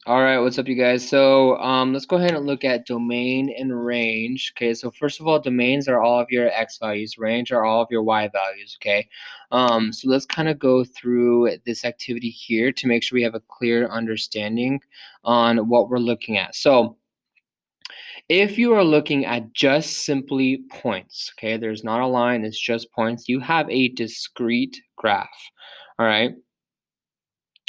All right, what's up, you guys? So let's go ahead and look at domain and range. Okay, so first of all, domains are all of your x values, range are all of your y values. Okay, so let's kind of go through this activity here to make sure we have a clear understanding on what we're looking at. So if you are looking at just simply points, okay, there's not a line, it's just points, you have a discrete graph. All right.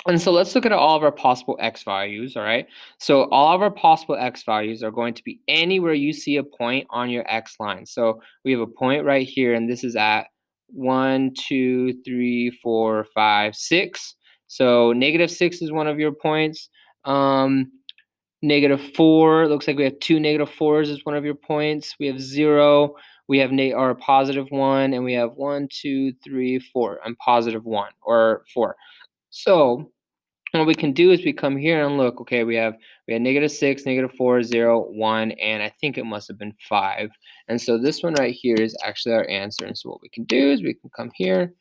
And so let's look at all of our possible x values, all right? So all of our possible x values are going to be anywhere you see a point on your x line. So we have a point right here, and this is at 1, 2, 3, 4, 5, 6. So -6 is one of your points. -4, looks like we have two -4s is one of your points. We have 0, we have or +1, and we have 1, 2, 3, 4, and +1 or 4. So what we can do is we come here and look, okay, we have -6, -4, 0, 1, and I think it must have been 5. And so this one right here is actually our answer. And so what we can do is we can come here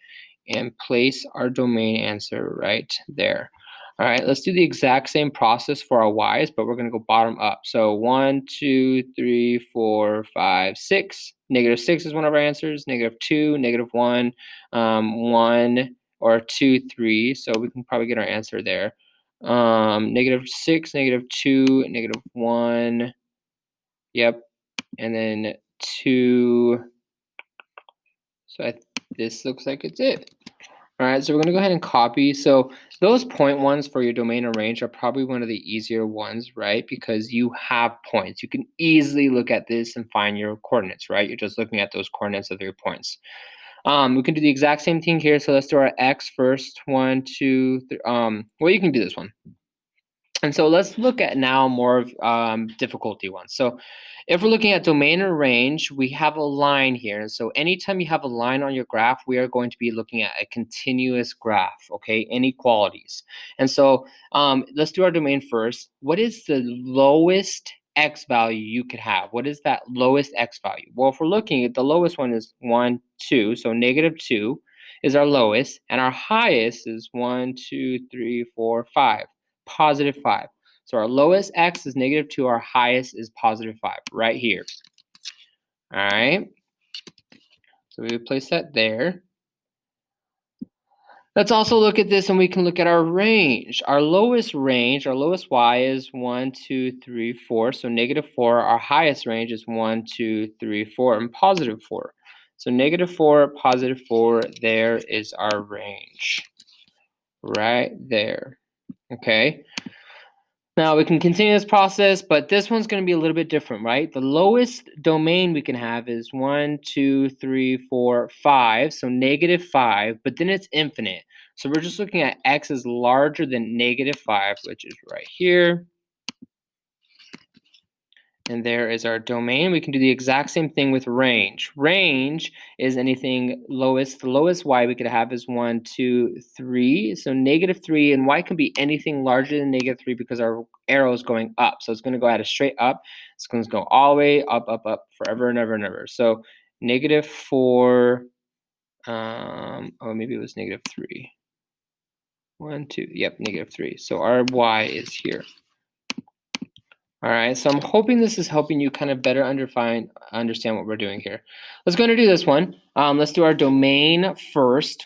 and place our domain answer right there. All right, let's do the exact same process for our y's, but we're going to go bottom up. So 1, 2, 3, 4, 5, 6. -6 is one of our answers. -2, -1, 1 or 2, 3. So we can probably get our answer there. -6, -2, -1. Yep, and then 2. So this looks like it's it. All right, so we're going to go ahead and copy. So those point ones for your domain and range are probably one of the easier ones, right? Because you have points. You can easily look at this and find your coordinates, right? You're just looking at those coordinates of your points. We can do the exact same thing here. So let's do our x first. 1, 2, 3. Well, you can do this one. And so let's look at now more of difficulty ones. So if we're looking at domain or range, we have a line here. And so anytime you have a line on your graph, we are going to be looking at a continuous graph, okay, inequalities. And so let's do our domain first. What is the lowest x value you could have? What is that lowest x value? Well, if we're looking at the lowest one is 1, 2. So -2 is our lowest, and our highest is 1, 2, 3, 4, 5. +5. So our lowest x is -2, our highest is +5, right here. All right. So we would place that there. Let's also look at this and we can look at our range. Our lowest range, our lowest y is 1, 2, 3, 4. So -4, our highest range is 1, 2, 3, 4, and +4. So -4, +4, there is our range. Right there. Okay. Now we can continue this process, but this one's going to be a little bit different, right? The lowest domain we can have is 1, 2, 3, 4, 5. So -5, but then it's infinite. So we're just looking at x is larger than -5, which is right here. And there is our domain. We can do the exact same thing with range. Range is anything lowest. The lowest y we could have is 1, 2, 3. So -3, and y can be anything larger than -3 because our arrow is going up. So it's going to go at a straight up. It's going to go all the way up, up, up, forever and ever and ever. So -4. Oh, maybe it was -3. 1, 2. Yep, -3. So our y is here. All right, so I'm hoping this is helping you kind of better understand what we're doing here. Let's go and do this one. Let's do our domain first.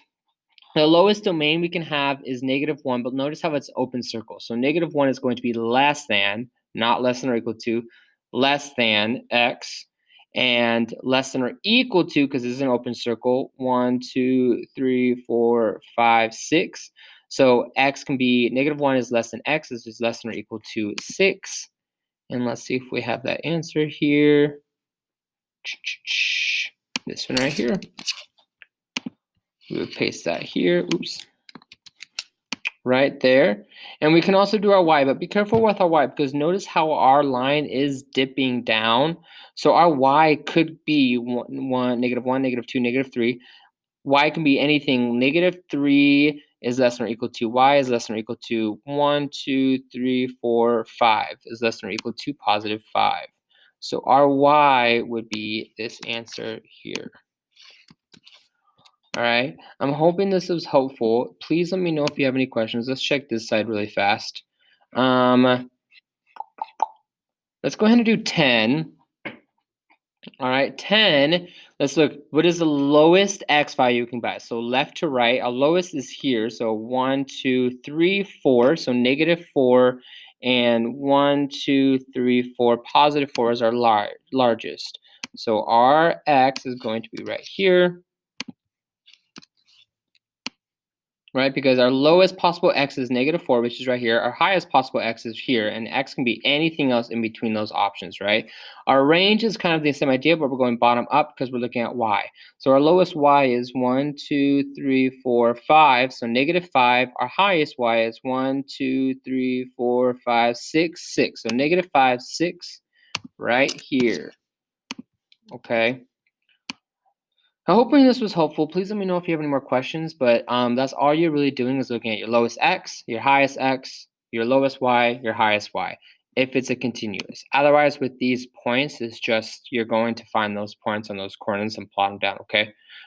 The lowest domain we can have is -1, but notice how it's open circle. So -1 is going to be less than, not less than or equal to, less than x, and less than or equal to, because this is an open circle, 1, 2, 3, 4, 5, 6. So x can be -1 is less than x, this is less than or equal to 6. And let's see if we have that answer here. This one right here. We would paste that here. Oops. Right there. And we can also do our y, but be careful with our y because notice how our line is dipping down. So our y could be -1, -2, -3. Y can be anything. -3 is less than or equal to, y is less than or equal to 1, 2, 3, 4, 5 is less than or equal to +5. So our y would be this answer here. All right. I'm hoping this was helpful. Please let me know if you have any questions. Let's check this side really fast. Let's go ahead and do 10. All right, 10. Let's look. What is the lowest x value we can buy? So left to right, our lowest is here. So 1, 2, 3, 4. So -4, and 1, 2, 3, 4. +4 is our largest. So our x is going to be right here. Right, because our lowest possible x is -4, which is right here. Our highest possible x is here, and x can be anything else in between those options, right? Our range is kind of the same idea, but we're going bottom up because we're looking at y. So our lowest y is 1, 2, 3, 4, 5. So -5. Our highest y is 1, 2, 3, 4, 5, 6, 6. So -5, 6, right here. Okay. I'm hoping this was helpful. Please let me know if you have any more questions, but that's all you're really doing is looking at your lowest x, your lowest y, your highest y, if it's a continuous. Otherwise, with these points, it's just you're going to find those points on those coordinates and plot them down, okay?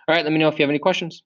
All right, let me know if you have any questions.